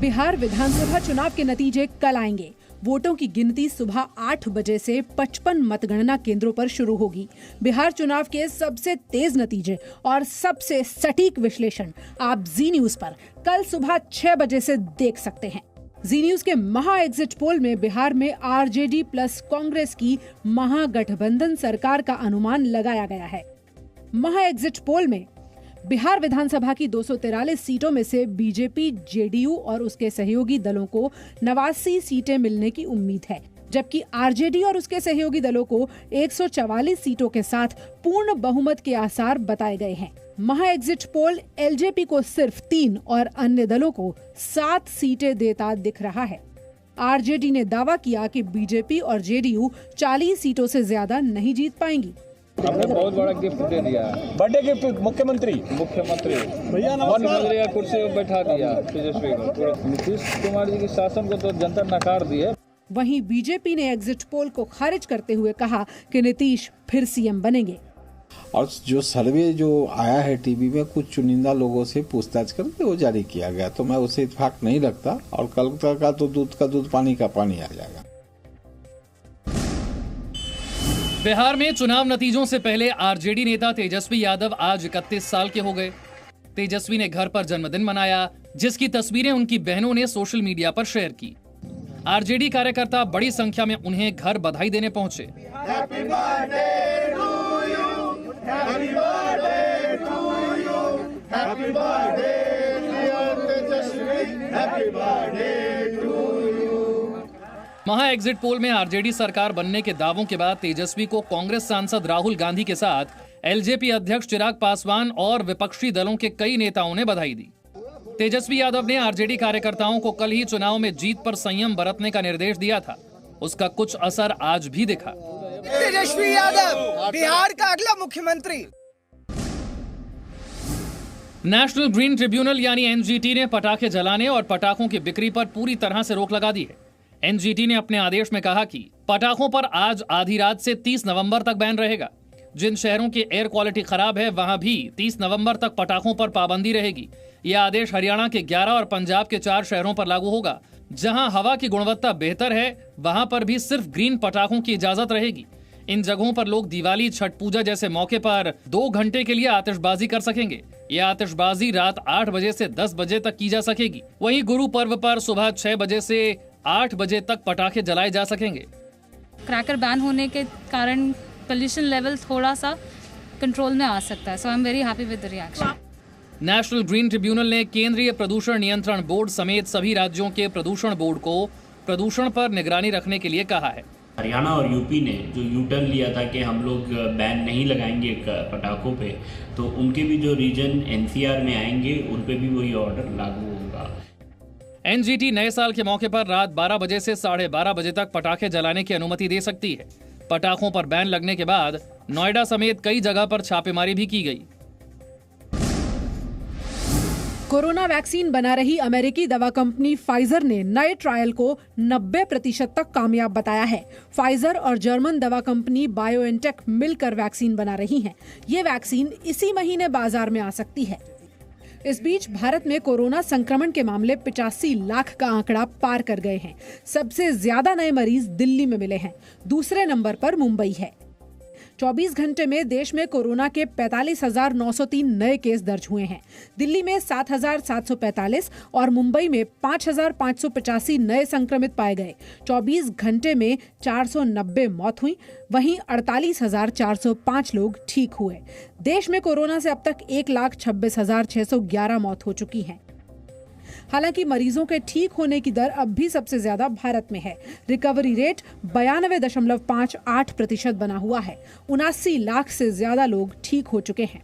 बिहार विधानसभा चुनाव के नतीजे कल आएंगे। वोटों की गिनती सुबह 8 बजे से 55 मतगणना केंद्रों पर शुरू होगी। बिहार चुनाव के सबसे तेज नतीजे और सबसे सटीक विश्लेषण आप जी न्यूज पर कल सुबह 6 बजे से देख सकते हैं। जी न्यूज के महा एग्जिट पोल में बिहार में आरजेडी प्लस कांग्रेस की महागठबंधन सरकार का अनुमान लगाया गया है। महा एग्जिट पोल में बिहार विधानसभा की 243 सीटों में से बीजेपी, जेडीयू और उसके सहयोगी दलों को 89 सीटें मिलने की उम्मीद है, जबकि आरजेडी और उसके सहयोगी दलों को 144 सीटों के साथ पूर्ण बहुमत के आसार बताए गए हैं। महा एग्जिट पोल एलजेपी को सिर्फ 3 और अन्य दलों को 7 सीटें देता दिख रहा है। आरजेडी ने दावा किया कि बीजेपी और जेडीयू 40 सीटों से ज्यादा नहीं जीत पाएंगी। हमने बहुत बड़ा गिफ्ट दे दिया, बर्थडे गिफ्ट मुख्यमंत्री भैया मुख्यमंत्री का कुर्सी पर बैठा दिया तेजस्वी को। नीतीश कुमार जी के शासन को तो जनता नकार दी है। वहीं बीजेपी ने एग्जिट पोल को खारिज करते हुए कहा कि नीतीश फिर सीएम बनेंगे। और जो सर्वे जो आया है टीवी में, कुछ चुनिंदा लोगों से पूछताछ करके वो जारी किया गया, तो मैं उसे इत्तेफाक नहीं रखता और कल का तो दूध का दूध पानी का पानी आ जाएगा। बिहार में चुनाव नतीजों से पहले आरजेडी नेता तेजस्वी यादव आज 31 साल के हो गए। तेजस्वी ने घर पर जन्मदिन मनाया, जिसकी तस्वीरें उनकी बहनों ने सोशल मीडिया पर शेयर की। आरजेडी कार्यकर्ता बड़ी संख्या में उन्हें घर बधाई देने पहुंचे। Happy birthday to you, happy birthday to you, happy birthday dear Tejashwi, happy birthday to you. महा एग्जिट पोल में आरजेडी सरकार बनने के दावों के बाद तेजस्वी को कांग्रेस सांसद राहुल गांधी के साथ एलजेपी अध्यक्ष चिराग पासवान और विपक्षी दलों के कई नेताओं ने बधाई दी। तेजस्वी यादव ने आरजेडी कार्यकर्ताओं को कल ही चुनाव में जीत पर संयम बरतने का निर्देश दिया था। उसका कुछ असर आज भी दिखा। तेजस्वी यादव बिहार का अगला मुख्यमंत्री। नेशनल ग्रीन ट्रिब्यूनल यानी एनजीटी ने पटाखे जलाने और पटाखों की बिक्री पर पूरी तरह से रोक लगा दी है। एनजीटी ने अपने आदेश में कहा कि पटाखों पर आज आधी रात से 30 नवंबर तक बैन रहेगा। जिन शहरों की एयर क्वालिटी खराब है वहां भी 30 नवंबर तक पटाखों पर पाबंदी रहेगी। यह आदेश हरियाणा के 11 और पंजाब के 4 शहरों पर लागू होगा। जहां हवा की गुणवत्ता बेहतर है वहां पर भी सिर्फ ग्रीन पटाखों की इजाजत रहेगी। इन जगहों पर लोग दिवाली, छठ पूजा जैसे मौके पर 2 घंटे के लिए आतिशबाजी कर सकेंगे। यह आतिशबाजी रात 8 बजे से 10 बजे तक की जा सकेगी। वहीं गुरु पर्व पर सुबह 6 बजे से 8 बजे तक पटाखे जलाए जा सकेंगे। क्रैकर बैन होने के कारण पोल्यूशन लेवल थोड़ा सा कंट्रोल में आ सकता है। So I am very happy with the reaction. National green tribunal ने केंद्रीय प्रदूषण नियंत्रण बोर्ड समेत सभी राज्यों के प्रदूषण बोर्ड को प्रदूषण पर निगरानी रखने के लिए कहा है। हरियाणा और यूपी ने जो यू टर्न लिया था कि हम लोग बैन नहीं लगाएंगे पटाखों पे, तो उनके भी जो रीजन एनसीआर में आएंगे उन पे भी वही ऑर्डर लागू होगा। एनजीटी नए साल के मौके पर रात 12 बजे से 12:30 बजे तक पटाखे जलाने की अनुमति दे सकती है। पटाखों पर बैन लगने के बाद नोएडा समेत कई जगह पर छापेमारी भी की गई। कोरोना वैक्सीन बना रही अमेरिकी दवा कंपनी फाइजर ने नए ट्रायल को 90% तक कामयाब बताया है। फाइजर और जर्मन दवा कंपनी बायोएनटेक मिलकर वैक्सीन बना रही हैं। ये वैक्सीन इसी महीने बाजार में आ सकती है। इस बीच भारत में कोरोना संक्रमण के मामले 85 लाख का आंकड़ा पार कर गए हैं। सबसे ज्यादा नए मरीज दिल्ली में मिले हैं। दूसरे नंबर पर मुंबई है। 24 घंटे में देश में कोरोना के 45,903 नए केस दर्ज हुए हैं। दिल्ली में 7,745 और मुंबई में 5,585 नए संक्रमित पाए गए। 24 घंटे में 490 मौत हुई। वहीं 48,405 लोग ठीक हुए। देश में कोरोना से अब तक 1,26,611 मौत हो चुकी है। हालांकि मरीजों के ठीक होने की दर अब भी सबसे ज्यादा भारत में है। रिकवरी रेट 92.58% बना हुआ है। 79 लाख से ज्यादा लोग ठीक हो चुके हैं।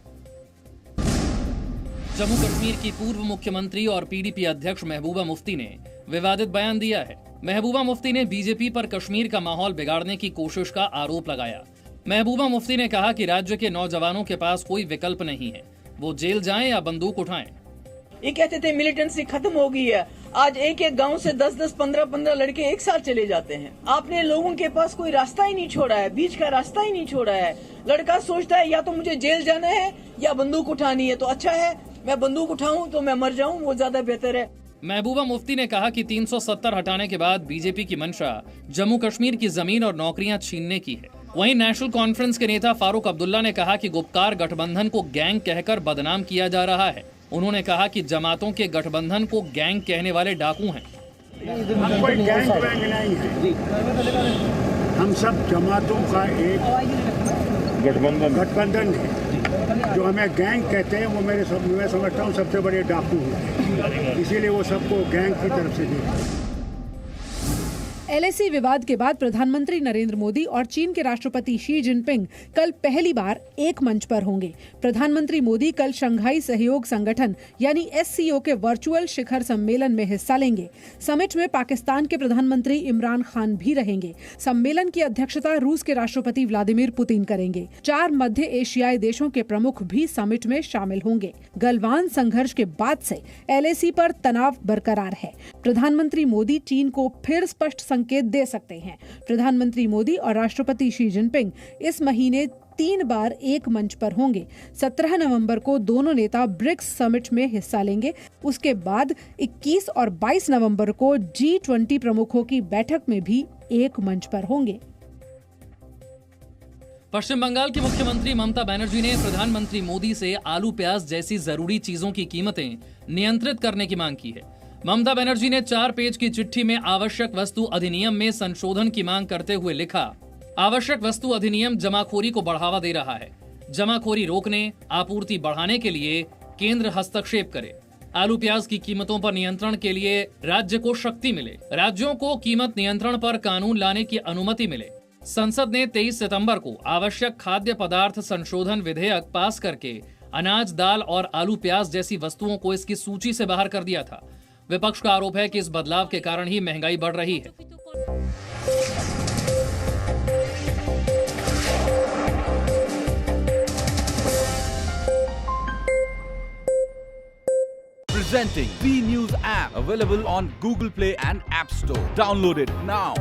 जम्मू कश्मीर की पूर्व मुख्यमंत्री और पीडीपी अध्यक्ष महबूबा मुफ्ती ने विवादित बयान दिया है। महबूबा मुफ्ती ने बीजेपी पर कश्मीर का माहौल बिगाड़ने की कोशिश का आरोप लगाया। महबूबा मुफ्ती ने कहा कि राज्य के नौजवानों के पास कोई विकल्प नहीं है, वो जेल जाएं या बंदूक उठाएं। ये कहते थे मिलिटेंसी खत्म हो गई है। आज एक एक गांव से 10-10, 15-15 लड़के एक साथ चले जाते हैं। आपने लोगों के पास कोई रास्ता ही नहीं छोड़ा है, बीच का रास्ता ही नहीं छोड़ा है। लड़का सोचता है या तो मुझे जेल जाना है या बंदूक उठानी है, तो अच्छा है मैं बंदूक उठाऊं तो मैं मर जाऊं, वो ज्यादा बेहतर है। महबूबा मुफ्ती ने कहा कि 370 हटाने के बाद बीजेपी की मंशा जम्मू कश्मीर की जमीन और नौकरियां छीनने की है। वहीं नेशनल कॉन्फ्रेंस के नेता फारूक अब्दुल्ला ने कहा कि गुपकार गठबंधन को गैंग कहकर बदनाम किया जा रहा है। उन्होंने कहा कि जमातों के गठबंधन को गैंग कहने वाले डाकू हैं। हम कोई गैंग वैंग नहीं है, हम सब जमातों का एक गठबंधन है। जो हमें गैंग कहते हैं वो मैं समझता हूँ सबसे बड़े डाकू हैं, इसीलिए वो सबको गैंग की तरफ से देखते हैं। LAC विवाद के बाद प्रधानमंत्री नरेंद्र मोदी और चीन के राष्ट्रपति शी जिनपिंग कल पहली बार एक मंच पर होंगे। प्रधानमंत्री मोदी कल शंघाई सहयोग संगठन यानी SCO के वर्चुअल शिखर सम्मेलन में हिस्सा लेंगे। समिट में पाकिस्तान के प्रधानमंत्री इमरान खान भी रहेंगे। सम्मेलन की अध्यक्षता रूस के राष्ट्रपति व्लादिमीर पुतिन करेंगे। 4 मध्य एशियाई देशों के प्रमुख भी समिट में शामिल होंगे। गलवान संघर्ष के बाद से LAC पर तनाव बरकरार है। प्रधानमंत्री मोदी चीन को फिर स्पष्ट संकेत दे सकते हैं। प्रधानमंत्री मोदी और राष्ट्रपति शी जिनपिंग इस महीने 3 बार एक मंच पर होंगे। 17 नवंबर को दोनों नेता ब्रिक्स समिट में हिस्सा लेंगे। उसके बाद 21 और 22 नवंबर को G20 प्रमुखों की बैठक में भी एक मंच पर होंगे। पश्चिम बंगाल की मुख्यमंत्री ममता बनर्जी ने प्रधानमंत्री मोदी से आलू प्याज जैसी जरूरी चीजों की कीमतें नियंत्रित करने की मांग की है। ममता बनर्जी ने 4 पेज की चिट्ठी में आवश्यक वस्तु अधिनियम में संशोधन की मांग करते हुए लिखा, आवश्यक वस्तु अधिनियम जमाखोरी को बढ़ावा दे रहा है। जमाखोरी रोकने, आपूर्ति बढ़ाने के लिए केंद्र हस्तक्षेप करे। आलू प्याज की कीमतों पर नियंत्रण के लिए राज्य को शक्ति मिले। राज्यों को कीमत नियंत्रण पर कानून लाने की अनुमति मिले। संसद ने 23 सितंबर को आवश्यक खाद्य पदार्थ संशोधन विधेयक पास करके अनाज, दाल और आलू प्याज जैसी वस्तुओं को इसकी सूची से बाहर कर दिया था। विपक्ष का आरोप है कि इस बदलाव के कारण ही महंगाई बढ़ रही है। Presenting B News app, available on Google Play and App Store. Download it now.